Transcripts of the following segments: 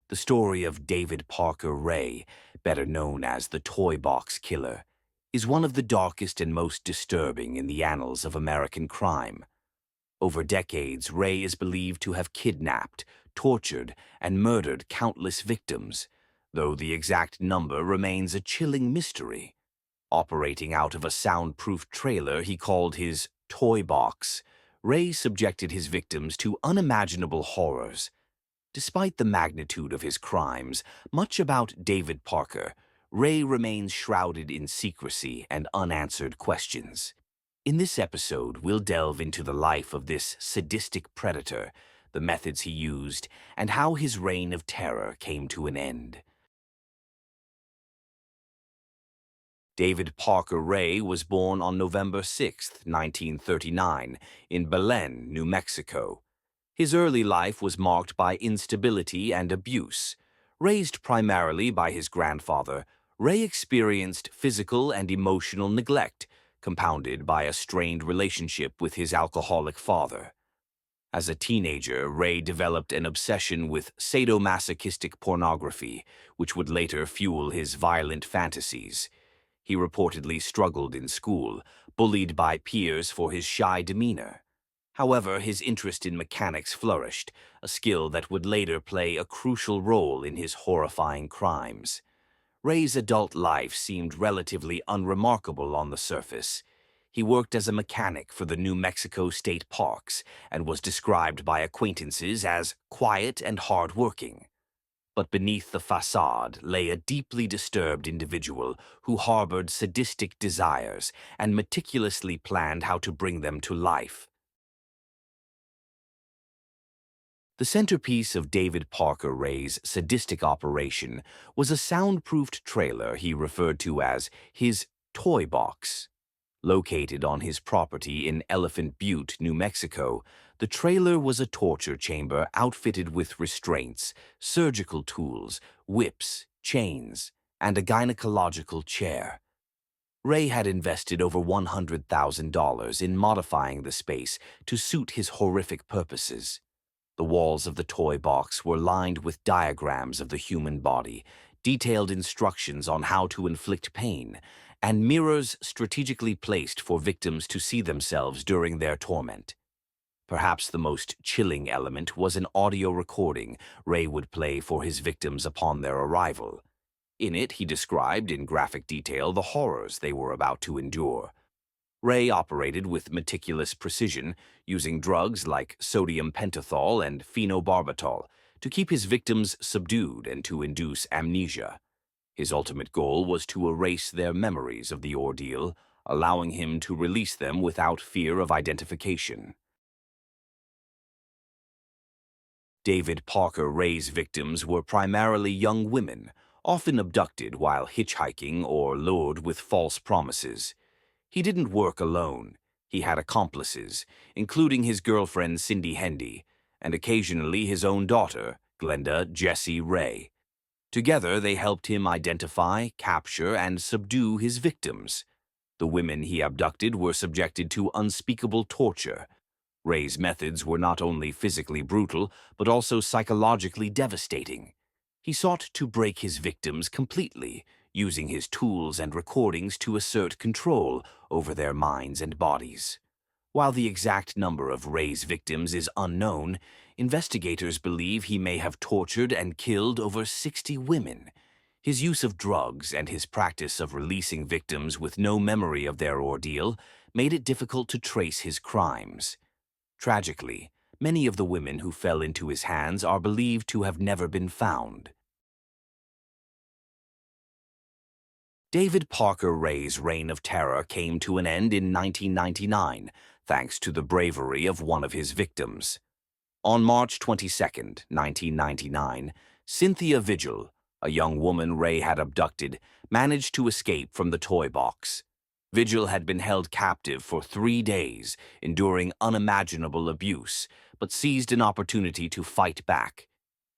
The story of David Parker Ray, better known as the Toy Box Killer, is one of the darkest and most disturbing in the annals of American crime. Over decades, Ray is believed to have kidnapped, tortured, and murdered countless victims, though the exact number remains a chilling mystery. Operating out of a soundproof trailer he called his toy box, Ray subjected his victims to unimaginable horrors. Despite the magnitude of his crimes, much about David Parker, Ray remains shrouded in secrecy and unanswered questions. In this episode, we'll delve into the life of this sadistic predator, the methods he used, and how his reign of terror came to an end. David Parker Ray was born on November 6, 1939, in Belen, New Mexico. His early life was marked by instability and abuse. Raised primarily by his grandfather, Ray experienced physical and emotional neglect, compounded by a strained relationship with his alcoholic father. As a teenager, Ray developed an obsession with sadomasochistic pornography, which would later fuel his violent fantasies. He reportedly struggled in school, bullied by peers for his shy demeanor. However, his interest in mechanics flourished, a skill that would later play a crucial role in his horrifying crimes. Ray's adult life seemed relatively unremarkable on the surface. He worked as a mechanic for the New Mexico State Parks and was described by acquaintances as quiet and hard-working. But beneath the facade lay a deeply disturbed individual who harbored sadistic desires and meticulously planned how to bring them to life. The centerpiece of David Parker Ray's sadistic operation was a soundproofed trailer he referred to as his toy box. Located on his property in Elephant Butte, New Mexico, the trailer was a torture chamber outfitted with restraints, surgical tools, whips, chains, and a gynecological chair. Ray had invested over $100,000 in modifying the space to suit his horrific purposes. The walls of the toy box were lined with diagrams of the human body, detailed instructions on how to inflict pain, and mirrors strategically placed for victims to see themselves during their torment. Perhaps the most chilling element was an audio recording Ray would play for his victims upon their arrival. In it, he described in graphic detail the horrors they were about to endure. Ray operated with meticulous precision, using drugs like sodium pentothal and phenobarbital to keep his victims subdued and to induce amnesia. His ultimate goal was to erase their memories of the ordeal, allowing him to release them without fear of identification. David Parker Ray's victims were primarily young women, often abducted while hitchhiking or lured with false promises. He didn't work alone. He had accomplices, including his girlfriend Cindy Hendy, and occasionally his own daughter, Glenda Jessie Ray. Together, they helped him identify, capture, and subdue his victims. The women he abducted were subjected to unspeakable torture. Ray's methods were not only physically brutal, but also psychologically devastating. He sought to break his victims completely, using his tools and recordings to assert control over their minds and bodies. While the exact number of Ray's victims is unknown, investigators believe he may have tortured and killed over 60 women. His use of drugs and his practice of releasing victims with no memory of their ordeal made it difficult to trace his crimes. Tragically, many of the women who fell into his hands are believed to have never been found. David Parker Ray's reign of terror came to an end in 1999, thanks to the bravery of one of his victims. On March 22, 1999, Cynthia Vigil, a young woman Ray had abducted, managed to escape from the toy box. Vigil had been held captive for 3 days, enduring unimaginable abuse, but seized an opportunity to fight back.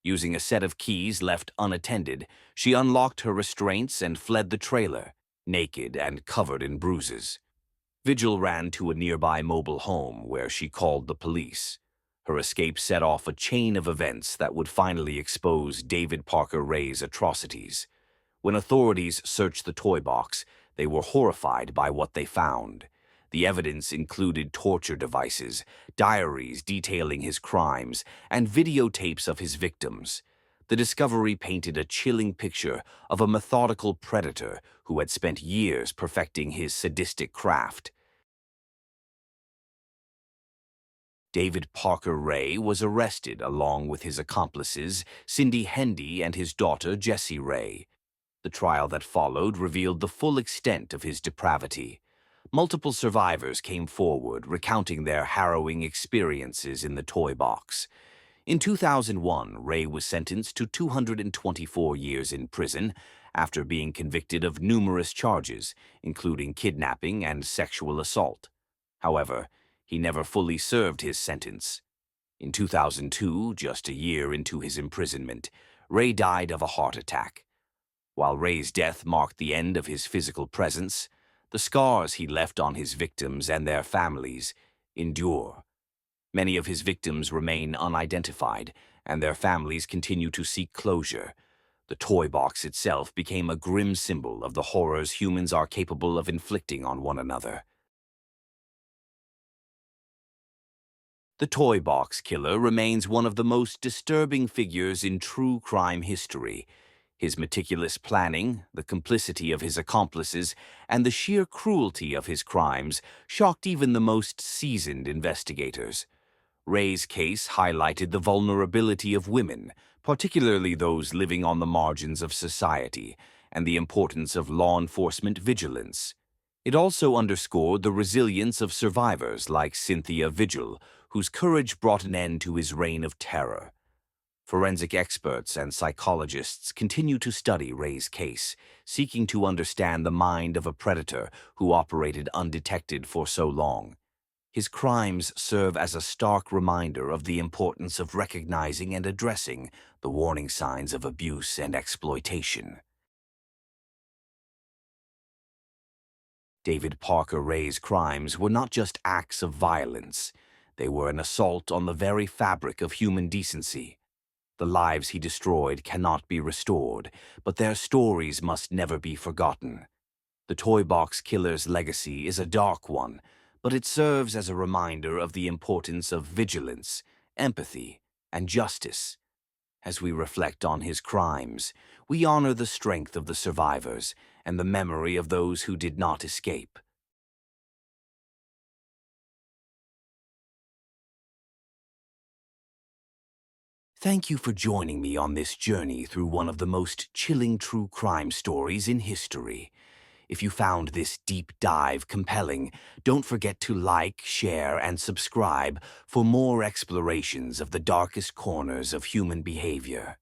Using a set of keys left unattended, she unlocked her restraints and fled the trailer, naked and covered in bruises. Vigil ran to a nearby mobile home where she called the police. Her escape set off a chain of events that would finally expose David Parker Ray's atrocities. When authorities searched the toy box, they were horrified by what they found. The evidence included torture devices, diaries detailing his crimes, and videotapes of his victims. The discovery painted a chilling picture of a methodical predator who had spent years perfecting his sadistic craft. David Parker Ray was arrested along with his accomplices, Cindy Hendy and his daughter, Jessie Ray. The trial that followed revealed the full extent of his depravity. Multiple survivors came forward, recounting their harrowing experiences in the toy box. In 2001, Ray was sentenced to 224 years in prison after being convicted of numerous charges, including kidnapping and sexual assault. However, he never fully served his sentence. In 2002, just a year into his imprisonment, Ray died of a heart attack. While Ray's death marked the end of his physical presence, the scars he left on his victims and their families endure. Many of his victims remain unidentified, and their families continue to seek closure. The toy box itself became a grim symbol of the horrors humans are capable of inflicting on one another. The toy box killer remains one of the most disturbing figures in true crime history. His meticulous planning, the complicity of his accomplices, and the sheer cruelty of his crimes shocked even the most seasoned investigators. Ray's case highlighted the vulnerability of women, particularly those living on the margins of society, and the importance of law enforcement vigilance. It also underscored the resilience of survivors like Cynthia Vigil, whose courage brought an end to his reign of terror. Forensic experts and psychologists continue to study Ray's case, seeking to understand the mind of a predator who operated undetected for so long. His crimes serve as a stark reminder of the importance of recognizing and addressing the warning signs of abuse and exploitation. David Parker Ray's crimes were not just acts of violence. They were an assault on the very fabric of human decency. The lives he destroyed cannot be restored, but their stories must never be forgotten. The toy box killer's legacy is a dark one, but it serves as a reminder of the importance of vigilance, empathy, and justice. As we reflect on his crimes, we honor the strength of the survivors and the memory of those who did not escape. Thank you for joining me on this journey through one of the most chilling true crime stories in history. If you found this deep dive compelling, don't forget to like, share, and subscribe for more explorations of the darkest corners of human behavior.